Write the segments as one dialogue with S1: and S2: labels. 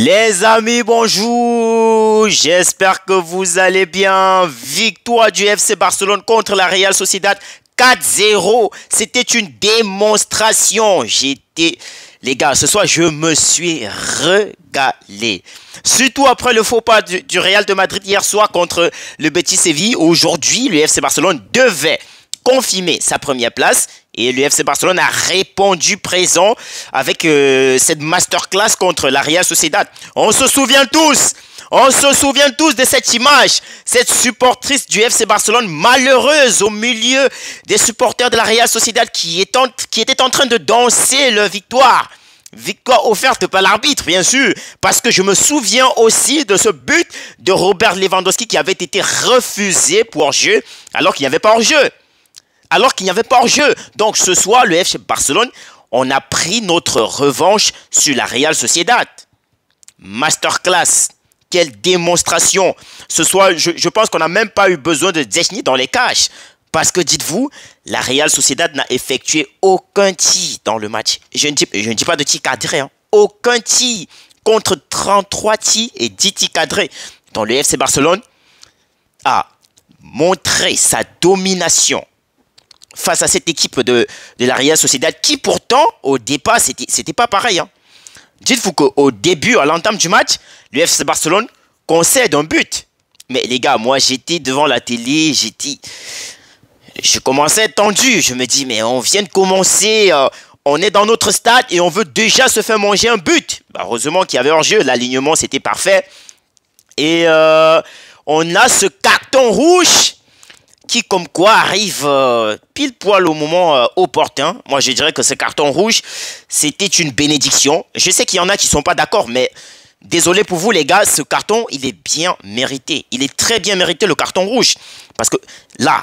S1: Les amis, bonjour. J'espère que vous allez bien. Victoire du FC Barcelone contre la Real Sociedad 4-0. C'était une démonstration. Les gars, ce soir, je me suis régalé. Surtout après le faux pas du Real de Madrid hier soir contre le Betis Séville. Aujourd'hui, le FC Barcelone devait confirmer sa première place. Et le FC Barcelone a répondu présent avec cette masterclass contre la Real Sociedad. On se souvient tous de cette image. Cette supportrice du FC Barcelone malheureuse au milieu des supporters de la Real Sociedad qui était en train de danser leur victoire. Victoire offerte par l'arbitre, bien sûr. Parce que je me souviens aussi de ce but de Robert Lewandowski qui avait été refusé pour hors-jeu alors qu'il n'y avait pas hors-jeu. Donc ce soir, le FC Barcelone, on a pris notre revanche sur la Real Sociedad. Masterclass. Quelle démonstration. Ce soir, je pense qu'on n'a même pas eu besoin de Szczęsny dans les cages. Parce que dites-vous, la Real Sociedad n'a effectué aucun tir dans le match. Je ne dis pas de tir cadré. Aucun tir contre 33 tirs et 10 tirs cadrés. Donc le FC Barcelone a montré sa domination face à cette équipe de la Real Sociedad qui pourtant, au départ, c'était pas pareil. Dites-vous qu'au début, à l'entame du match, le FC Barcelone concède un but. Mais les gars, moi, j'étais devant la télé, je commençais à être tendu. Je me dis, mais on vient de commencer, on est dans notre stade et on veut déjà se faire manger un but. Bah, heureusement qu'il y avait hors-jeu, l'alignement, c'était parfait. Et on a ce carton rouge qui comme quoi arrive pile poil au moment opportun. Moi, je dirais que ce carton rouge, c'était une bénédiction. Je sais qu'il y en a qui ne sont pas d'accord, mais désolé pour vous les gars, ce carton, il est bien mérité. Il est très bien mérité, le carton rouge. Parce que là,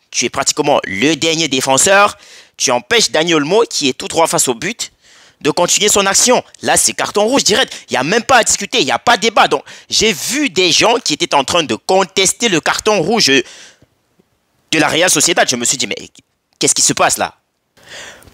S1: tu es pratiquement le dernier défenseur. Tu empêches Dani Olmo, qui est tout droit face au but, de continuer son action. Là, c'est carton rouge direct. Il n'y a même pas à discuter, il n'y a pas de débat. Donc, j'ai vu des gens qui étaient en train de contester le carton rouge de la Real Sociedad. Je me suis dit, mais qu'est-ce qui se passe là?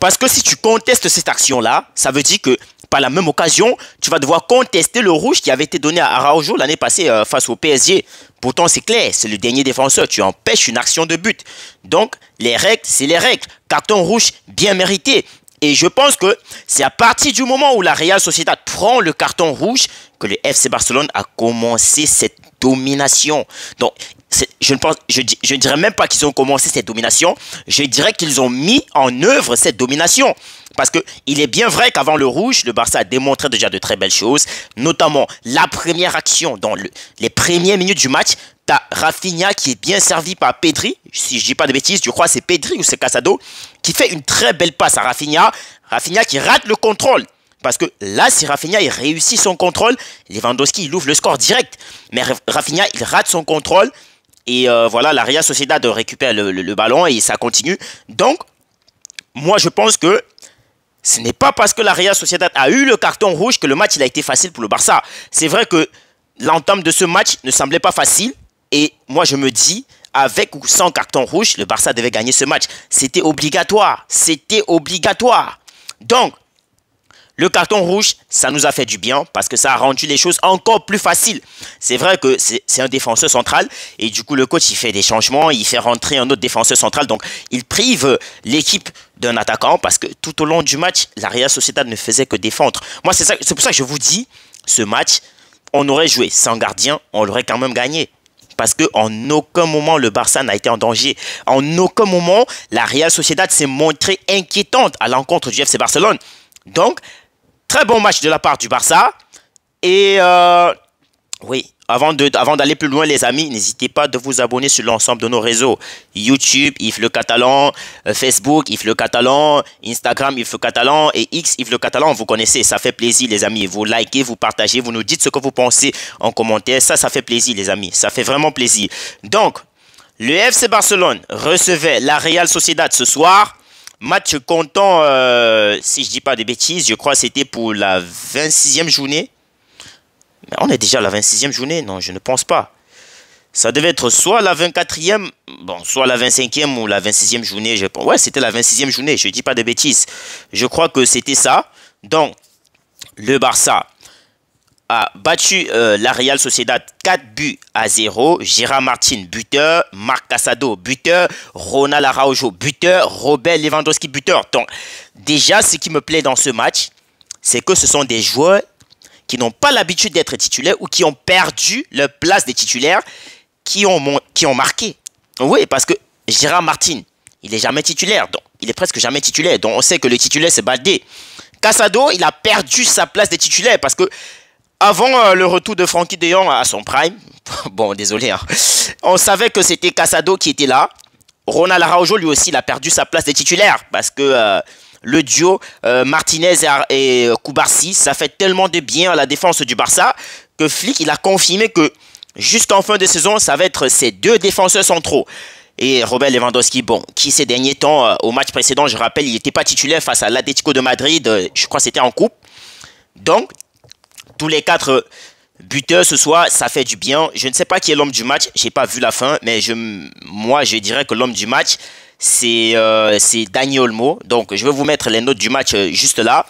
S1: Parce que si tu contestes cette action-là, ça veut dire que par la même occasion, tu vas devoir contester le rouge qui avait été donné à Araujo l'année passée face au PSG. Pourtant, c'est clair, c'est le dernier défenseur. Tu empêches une action de but. Donc, les règles, c'est les règles. Carton rouge bien mérité. Et je pense que c'est à partir du moment où la Real Sociedad prend le carton rouge que le FC Barcelone a commencé cette domination. Donc, je ne dirais même pas qu'ils ont commencé cette domination. Je dirais qu'ils ont mis en œuvre cette domination. Parce qu'il est bien vrai qu'avant le rouge, le Barça a démontré déjà de très belles choses. Notamment la première action dans les premières minutes du match. Tu as Rafinha qui est bien servi par Pedri. Si je ne dis pas de bêtises, je crois que c'est Pedri ou c'est Casado qui fait une très belle passe à Rafinha. Rafinha qui rate le contrôle. Parce que là, si Rafinha il réussit son contrôle, Lewandowski il ouvre le score direct. Mais Rafinha il rate son contrôle. Et voilà, la Real Sociedad récupère le ballon et ça continue. Donc, moi je pense que ce n'est pas parce que la Real Sociedad a eu le carton rouge que le match il a été facile pour le Barça. C'est vrai que l'entame de ce match ne semblait pas facile. Et moi je me dis, avec ou sans carton rouge, le Barça devait gagner ce match. C'était obligatoire. C'était obligatoire. Donc, le carton rouge, ça nous a fait du bien parce que ça a rendu les choses encore plus faciles. C'est vrai que c'est un défenseur central et du coup le coach il fait des changements, il fait rentrer un autre défenseur central. Donc il prive l'équipe d'un attaquant parce que tout au long du match, la Real Sociedad ne faisait que défendre. Moi c'est pour ça que je vous dis, ce match, on aurait joué sans gardien, on l'aurait quand même gagné. Parce qu'en aucun moment, le Barça n'a été en danger. En aucun moment, la Real Sociedad s'est montrée inquiétante à l'encontre du FC Barcelone. Donc, très bon match de la part du Barça. Et oui, avant d'aller plus loin, les amis, n'hésitez pas de vous abonner sur l'ensemble de nos réseaux. YouTube, Yves Le Catalan, Facebook, Yves Le Catalan, Instagram, Yves Le Catalan et X, Yves Le Catalan. Vous connaissez, ça fait plaisir, les amis. Vous likez, vous partagez, vous nous dites ce que vous pensez en commentaire. Ça fait plaisir, les amis. Ça fait vraiment plaisir. Donc, le FC Barcelone recevait la Real Sociedad ce soir. Match comptant, si je ne dis pas de bêtises, je crois que c'était pour la 26e journée. Mais on est déjà à la 26e journée, non, je ne pense pas. Ça devait être soit la 24e, bon, soit la 25e ou la 26e journée, je pense. Ouais, c'était la 26e journée, je ne dis pas de bêtises. Je crois que c'était ça. Donc, le Barça a battu la Real Sociedad 4-0. Gérard Martin, buteur. Marc Casado, buteur. Ronald Araujo, buteur. Robert Lewandowski, buteur. Donc, déjà, ce qui me plaît dans ce match, c'est que ce sont des joueurs qui n'ont pas l'habitude d'être titulaires ou qui ont perdu leur place des titulaires qui ont marqué. Oui, parce que Gérard Martin, il n'est jamais titulaire. Donc, il est presque jamais titulaire. Donc, on sait que le titulaire, c'est Baldé. Casado, il a perdu sa place des titulaires parce que avant le retour de Frankie de Jong à son prime, bon, désolé, hein, on savait que c'était Casado qui était là. Ronald Araujo, lui aussi, il a perdu sa place des titulaires parce que le duo Martinez et Koubarsi, ça fait tellement de bien à la défense du Barça que Flick, il a confirmé que jusqu'en fin de saison, ça va être ces deux défenseurs centraux. Et Robert Lewandowski, bon, qui ces derniers temps, au match précédent, je rappelle, il n'était pas titulaire face à l'Atlético de Madrid, je crois que c'était en coupe. Donc, tous les 4 buteurs ce soir, ça fait du bien. Je ne sais pas qui est l'homme du match, je n'ai pas vu la fin, mais moi, je dirais que l'homme du match, c'est Dani Olmo. Donc, je vais vous mettre les notes du match juste là.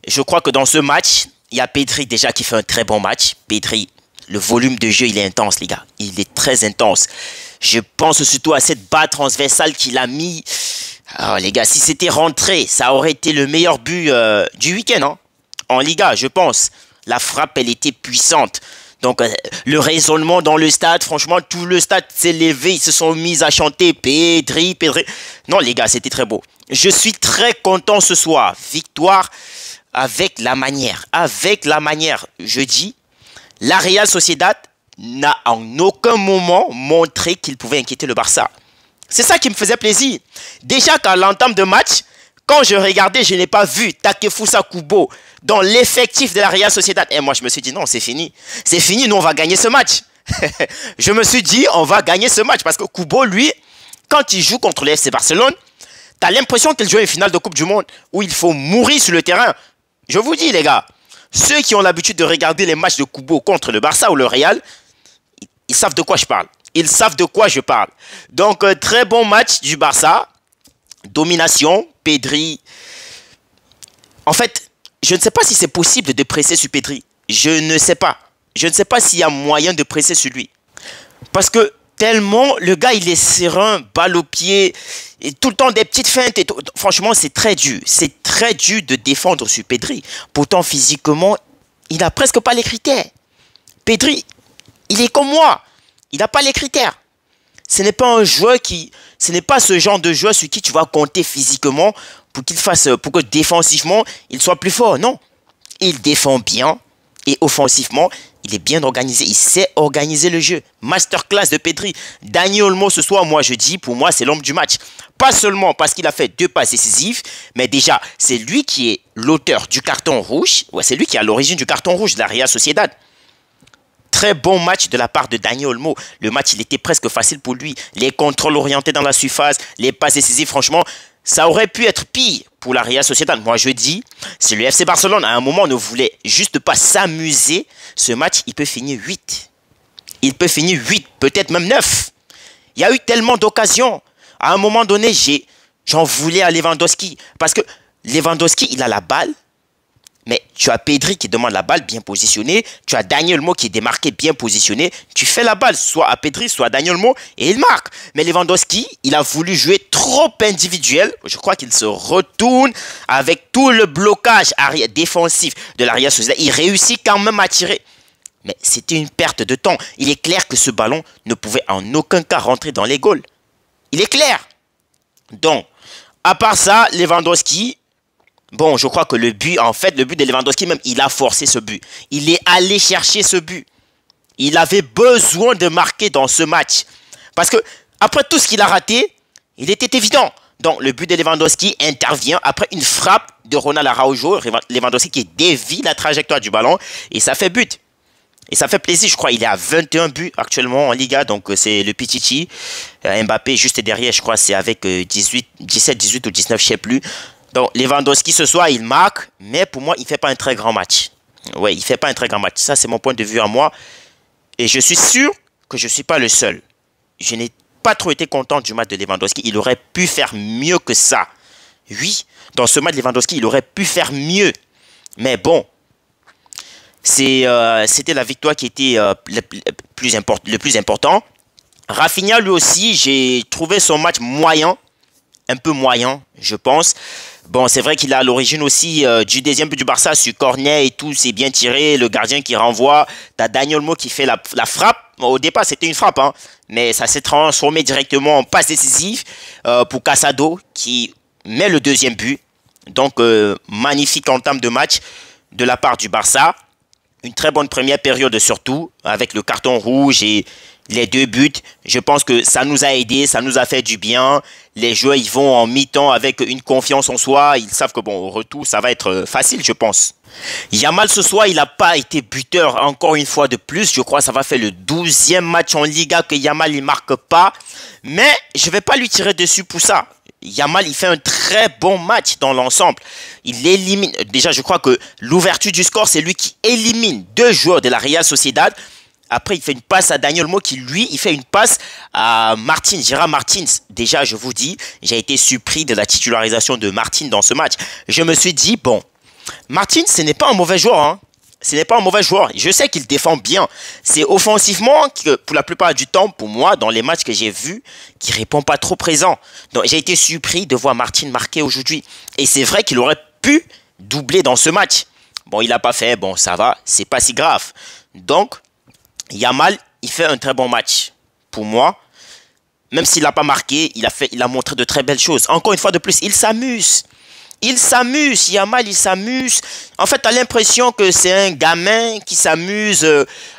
S1: Je crois que dans ce match, il y a Pedri déjà qui fait un très bon match. Pedri, le volume de jeu, il est intense, les gars. Il est très intense. Je pense surtout à cette balle transversale qu'il a mis. Oh, les gars, si c'était rentré, ça aurait été le meilleur but du week-end. Hein, en Liga, je pense. La frappe, elle était puissante. Donc, le raisonnement dans le stade, franchement, tout le stade s'est levé. Ils se sont mis à chanter Pedri, Pedri. Non, les gars, c'était très beau. Je suis très content ce soir. Victoire avec la manière. Avec la manière, je dis, la Real Sociedad n'a en aucun moment montré qu'il pouvait inquiéter le Barça. C'est ça qui me faisait plaisir. Déjà qu'à l'entame de match, quand je regardais, je n'ai pas vu Takefusa Kubo dans l'effectif de la Real Sociedad. Et moi, je me suis dit, non, c'est fini. C'est fini, nous, on va gagner ce match. Je me suis dit, on va gagner ce match. Parce que Kubo, lui, quand il joue contre le FC Barcelone, tu as l'impression qu'il joue une finale de Coupe du Monde où il faut mourir sur le terrain. Je vous dis, les gars, ceux qui ont l'habitude de regarder les matchs de Kubo contre le Barça ou le Real, ils savent de quoi je parle. Ils savent de quoi je parle. Donc, très bon match du Barça. Domination. Pedri. En fait, je ne sais pas si c'est possible de presser sur Pedri. Je ne sais pas. Je ne sais pas s'il y a moyen de presser sur lui. Parce que tellement, le gars, il est serein, balle au pied, et tout le temps des petites feintes. Et tout. Franchement, c'est très dur. C'est très dur de défendre sur Pedri. Pourtant, physiquement, il n'a presque pas les critères. Pedri, il est comme moi. Il n'a pas les critères. Ce n'est pas un joueur ce n'est pas ce genre de joueur sur qui tu vas compter physiquement pour que défensivement, il soit plus fort. Non. Il défend bien et offensivement, il est bien organisé. Il sait organiser le jeu. Masterclass de Pedri. Dani Olmo ce soir, moi je dis, pour moi, c'est l'homme du match. Pas seulement parce qu'il a fait 2 passes décisives, mais déjà, c'est lui qui est l'auteur du carton rouge. Ouais, c'est lui qui est à l'origine du carton rouge de la Real Sociedad. Très bon match de la part de Dani Olmo. Le match, il était presque facile pour lui. Les contrôles orientés dans la surface, les passes décisives, franchement, ça aurait pu être pire pour la Real Sociedad. Moi, je dis, si le FC Barcelone, à un moment, ne voulait juste pas s'amuser, ce match, il peut finir 8. Il peut finir 8, peut-être même 9. Il y a eu tellement d'occasions. À un moment donné, j'en voulais à Lewandowski. Parce que Lewandowski, il a la balle. Mais tu as Pedri qui demande la balle bien positionnée. Tu as Dani Olmo qui est démarqué bien positionné. Tu fais la balle soit à Pedri, soit à Dani Olmo et il marque. Mais Lewandowski, il a voulu jouer trop individuel. Je crois qu'il se retourne avec tout le blocage défensif de la Real Sociedad. Il réussit quand même à tirer. Mais c'était une perte de temps. Il est clair que ce ballon ne pouvait en aucun cas rentrer dans les goals. Il est clair. Donc, à part ça, Lewandowski... Bon, je crois que le but de Lewandowski même, il a forcé ce but. Il est allé chercher ce but. Il avait besoin de marquer dans ce match. Parce que, après tout ce qu'il a raté, il était évident. Donc, le but de Lewandowski intervient après une frappe de Ronald Araujo. Lewandowski qui dévie la trajectoire du ballon. Et ça fait but. Et ça fait plaisir, je crois. Il est à 21 buts actuellement en Liga. Donc, c'est le Pichichi. Mbappé juste derrière, je crois, c'est avec 17, 18 ou 19, je ne sais plus. Donc, Lewandowski, ce soir, il marque, mais pour moi, il ne fait pas un très grand match. Oui, il ne fait pas un très grand match. Ça, c'est mon point de vue à moi. Et je suis sûr que je ne suis pas le seul. Je n'ai pas trop été content du match de Lewandowski. Il aurait pu faire mieux que ça. Oui, dans ce match, Lewandowski, il aurait pu faire mieux. Mais bon, C'était la victoire qui était le plus important. Rafinha, lui aussi, j'ai trouvé son match moyen, un peu moyen, je pense. Bon, c'est vrai qu'il est à l'origine aussi du deuxième but du Barça sur corner et tout, c'est bien tiré, le gardien qui renvoie. T'as Dani Olmo qui fait la frappe. Bon, au départ, c'était une frappe, hein, mais ça s'est transformé directement en passe décisive pour Casado qui met le deuxième but. Donc, magnifique entame de match de la part du Barça. Une très bonne première période surtout, avec le carton rouge et les 2 buts. Je pense que ça nous a aidés, ça nous a fait du bien. Les joueurs, ils vont en mi-temps avec une confiance en soi. Ils savent que bon, au retour, ça va être facile, je pense. Yamal, ce soir, il n'a pas été buteur encore une fois de plus. Je crois que ça va faire le 12e match en Liga que Yamal, il marque pas. Mais je ne vais pas lui tirer dessus pour ça. Yamal, il fait un très bon match dans l'ensemble. Il élimine, déjà je crois que l'ouverture du score, c'est lui qui élimine 2 joueurs de la Real Sociedad. Après, il fait une passe à Dani Olmo qui, lui, il fait une passe à Martins, Gérard Martins. Déjà, je vous dis, j'ai été surpris de la titularisation de Martins dans ce match. Je me suis dit, bon, Martins, ce n'est pas un mauvais joueur, hein. Ce n'est pas un mauvais joueur. Je sais qu'il défend bien. C'est offensivement que, pour la plupart du temps, pour moi, dans les matchs que j'ai vus, qui ne répond pas trop présent. Donc, j'ai été surpris de voir Martins marquer aujourd'hui. Et c'est vrai qu'il aurait pu doubler dans ce match. Bon, il n'a pas fait. Bon, ça va. C'est pas si grave. Donc, Yamal, il fait un très bon match. Pour moi, même s'il n'a pas marqué, il a montré de très belles choses. Encore une fois de plus, il s'amuse. Il s'amuse, Yamal, il s'amuse. En fait, tu as l'impression que c'est un gamin qui s'amuse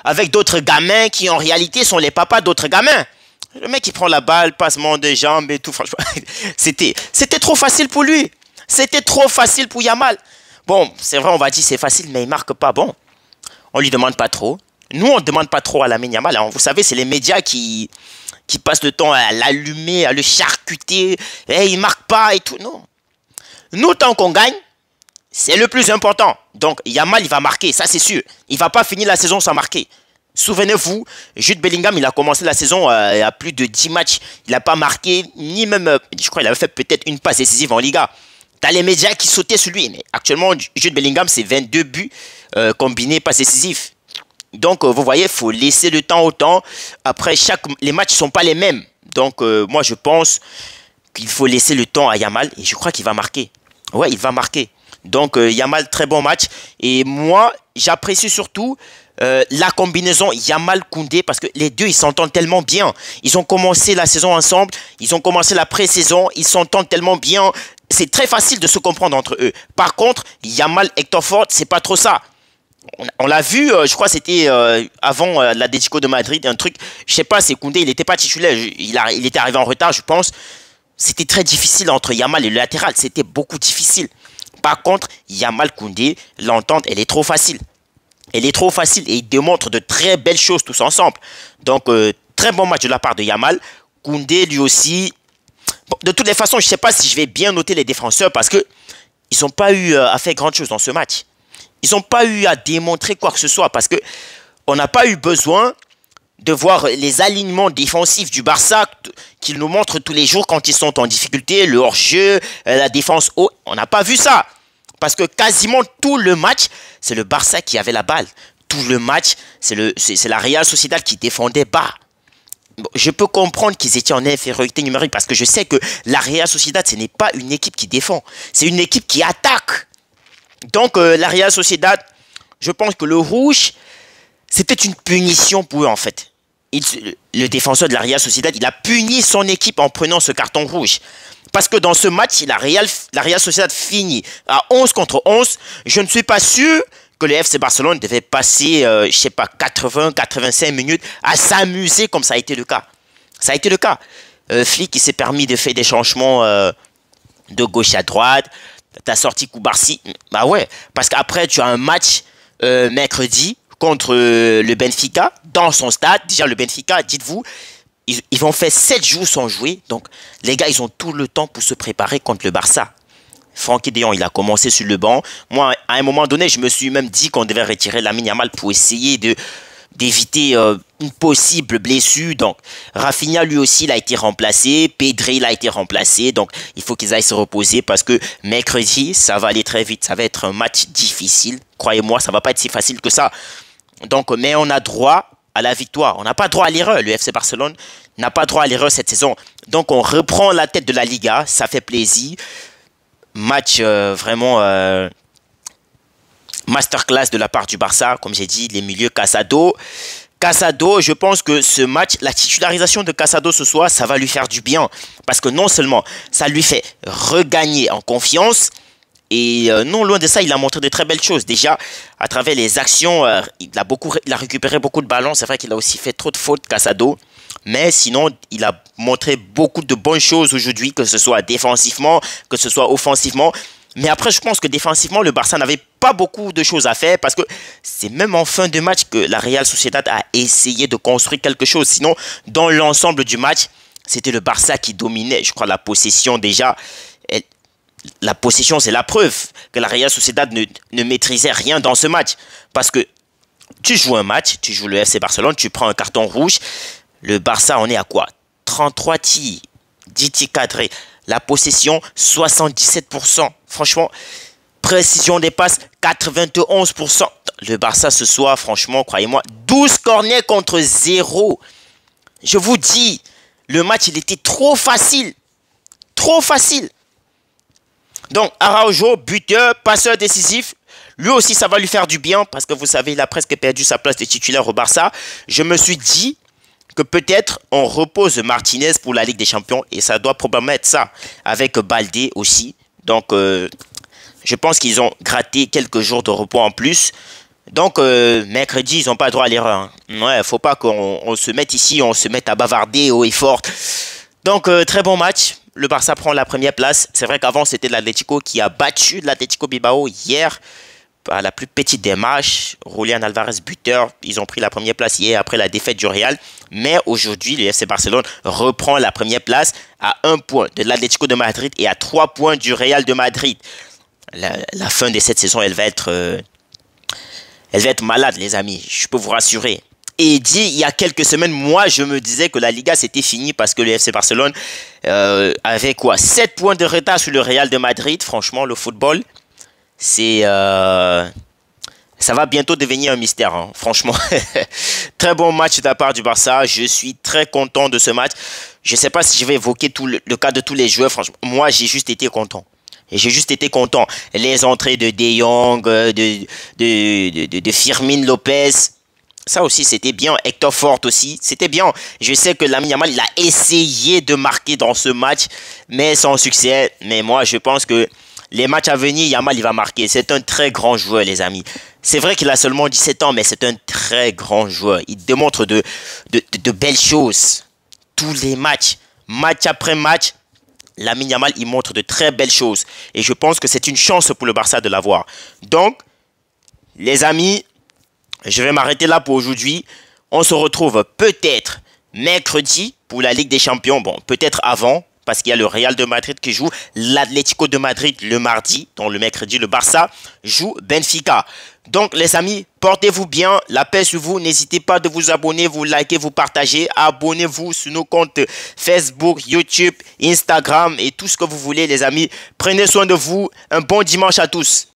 S1: avec d'autres gamins qui, en réalité, sont les papas d'autres gamins. Le mec, il prend la balle, passement de jambes et tout. Franchement, c'était trop facile pour lui. C'était trop facile pour Yamal. Bon, c'est vrai, on va dire c'est facile, mais il marque pas. Bon, on lui demande pas trop. Nous, on ne demande pas trop à Lamine Yamal. Alors, vous savez, c'est les médias qui passent le temps à l'allumer, à le charcuter. Et il marque pas et tout. Non. Nous, tant qu'on gagne, c'est le plus important. Donc, Yamal, il va marquer, ça c'est sûr. Il ne va pas finir la saison sans marquer. Souvenez-vous, Jude Bellingham, il a commencé la saison à plus de 10 matchs. Il n'a pas marqué, ni même, je crois qu'il avait fait peut-être une passe décisive en Liga. Tu as les médias qui sautaient sur lui. Mais actuellement, Jude Bellingham, c'est 22 buts combinés, passes décisives. Donc, vous voyez, il faut laisser le temps au temps. Après, les matchs ne sont pas les mêmes. Donc, moi, je pense qu'il faut laisser le temps à Yamal. Et je crois qu'il va marquer. Ouais, il va marquer. Donc, Yamal, très bon match. Et moi, j'apprécie surtout la combinaison Yamal-Koundé parce que les deux, ils s'entendent tellement bien. Ils ont commencé la saison ensemble. Ils ont commencé la pré-saison. Ils s'entendent tellement bien. C'est très facile de se comprendre entre eux. Par contre, Yamal-Hector Ford, c'est pas trop ça. On l'a vu, je crois que c'était avant l'Atlético de Madrid, un truc, je sais pas, c'est Koundé, il n'était pas titulaire, il était arrivé en retard, je pense. C'était très difficile entre Yamal et le latéral, c'était beaucoup difficile. Par contre, Yamal-Koundé, l'entente, elle est trop facile. Elle est trop facile et ils démontrent de très belles choses tous ensemble. Donc, très bon match de la part de Yamal. Koundé, lui aussi. Bon, de toutes les façons, je ne sais pas si je vais bien noter les défenseurs parce qu'ils n'ont pas eu à faire grand chose dans ce match. Ils n'ont pas eu à démontrer quoi que ce soit parce qu'on n'a pas eu besoin de voir les alignements défensifs du Barça qu'ils nous montrent tous les jours quand ils sont en difficulté, le hors-jeu, la défense haut. On n'a pas vu ça. Parce que quasiment tout le match, c'est le Barça qui avait la balle. Tout le match, c'est la Real Sociedad qui défendait bas. Bon, je peux comprendre qu'ils étaient en infériorité numérique parce que je sais que la Real Sociedad, ce n'est pas une équipe qui défend. C'est une équipe qui attaque. Donc, la Real Sociedad, je pense que le rouge, c'était une punition pour eux en fait. Le défenseur de la Real Sociedad, il a puni son équipe en prenant ce carton rouge. Parce que dans ce match, la Real Sociedad finit à 11 contre 11. Je ne suis pas sûr que le FC Barcelone devait passer, je ne sais pas, 80-85 minutes à s'amuser comme ça a été le cas. Ça a été le cas. Flick, il s'est permis de faire des changements de gauche à droite. T'as sorti Koubarsi. Bah ouais, parce qu'après, tu as un match mercredi contre le Benfica dans son stade. Déjà, le Benfica, dites-vous, ils vont faire 7 jours sans jouer. Donc, les gars, ils ont tout le temps pour se préparer contre le Barça. Frenkie de Jong, il a commencé sur le banc. Moi, à un moment donné, je me suis même dit qu'on devait retirer Lamine Yamal pour essayer d'éviter une possible blessure. Donc, Rafinha, lui aussi, il a été remplacé. Pedri, il a été remplacé. Donc, il faut qu'ils aillent se reposer parce que mercredi, ça va aller très vite. Ça va être un match difficile. Croyez-moi, ça va pas être si facile que ça. Donc, mais on a droit à la victoire. On n'a pas droit à l'erreur. Le FC Barcelone n'a pas droit à l'erreur cette saison. Donc, on reprend la tête de la Liga. Ça fait plaisir. Match vraiment masterclass de la part du Barça. Comme j'ai dit, les milieux Casado. Casado, je pense que ce match, la titularisation de Casado ce soir, ça va lui faire du bien. Parce que non seulement ça lui fait regagner en confiance, et non loin de ça, il a montré de très belles choses. Déjà, à travers les actions, il a récupéré beaucoup de ballons. C'est vrai qu'il a aussi fait trop de fautes, Casado. Mais sinon, il a montré beaucoup de bonnes choses aujourd'hui, que ce soit défensivement, que ce soit offensivement. Mais après, je pense que défensivement, le Barça n'avait pas beaucoup de choses à faire parce que c'est même en fin de match que la Real Sociedad a essayé de construire quelque chose. Sinon, dans l'ensemble du match, c'était le Barça qui dominait. Je crois la possession déjà. La possession, c'est la preuve que la Real Sociedad ne maîtrisait rien dans ce match. Parce que tu joues un match, tu joues le FC Barcelone, tu prends un carton rouge. Le Barça, on est à quoi? 33 tirs, 10 tirs cadrés. La possession, 77%. Franchement, précision des passes, 91%. Le Barça ce soir, franchement, croyez-moi, 12 corners contre 0. Je vous dis, le match, il était trop facile. Trop facile. Donc, Araujo, buteur, passeur décisif. Lui aussi, ça va lui faire du bien parce que vous savez, il a presque perdu sa place de titulaire au Barça. Je me suis dit que peut-être on repose Martinez pour la Ligue des Champions et ça doit probablement être ça avec Baldé aussi. Donc, je pense qu'ils ont gratté quelques jours de repos en plus. Donc, mercredi, ils n'ont pas droit à l'erreur. Hein. Ouais, faut pas qu'on se mette ici, on se mette à bavarder haut et fort. Donc, très bon match. Le Barça prend la première place. C'est vrai qu'avant, c'était l'Atlético qui a battu l'Atlético Bilbao hier à la plus petite des matchs. Julián Alvarez, buteur. Ils ont pris la première place hier après la défaite du Real. Mais aujourd'hui, le FC Barcelone reprend la première place à 1 point de l'Atlético de Madrid et à 3 points du Real de Madrid. La fin de cette saison, elle va être malade, les amis. Je peux vous rassurer. Et dit, il y a quelques semaines, moi, je me disais que la Liga, c'était fini parce que le FC Barcelone avait quoi 7 points de retard sur le Real de Madrid. Franchement, le football, c'est... ça va bientôt devenir un mystère, hein, franchement. Très bon match de la part du Barça. Je suis très content de ce match. Je ne sais pas si je vais évoquer le cas de tous les joueurs. Franchement, moi, j'ai juste été content. Et j'ai juste été content. Les entrées de De Jong, de Firmine Lopez... Ça aussi, c'était bien. Hector Fort aussi, c'était bien. Je sais que Lamine Yamal, il a essayé de marquer dans ce match, mais sans succès. Mais moi, je pense que les matchs à venir, Yamal, il va marquer. C'est un très grand joueur, les amis. C'est vrai qu'il a seulement 17 ans, mais c'est un très grand joueur. Il démontre de belles choses. Tous les matchs, match après match, Lamine Yamal, il montre de très belles choses. Et je pense que c'est une chance pour le Barça de l'avoir. Donc, les amis... Je vais m'arrêter là pour aujourd'hui. On se retrouve peut-être mercredi pour la Ligue des Champions. Bon, peut-être avant, parce qu'il y a le Real de Madrid qui joue l'Atlético de Madrid le mardi. Donc le mercredi, le Barça joue Benfica. Donc les amis, portez-vous bien. La paix sur vous. N'hésitez pas de vous abonner, vous liker, vous partager. Abonnez-vous sur nos comptes Facebook, YouTube, Instagram et tout ce que vous voulez les amis. Prenez soin de vous. Un bon dimanche à tous.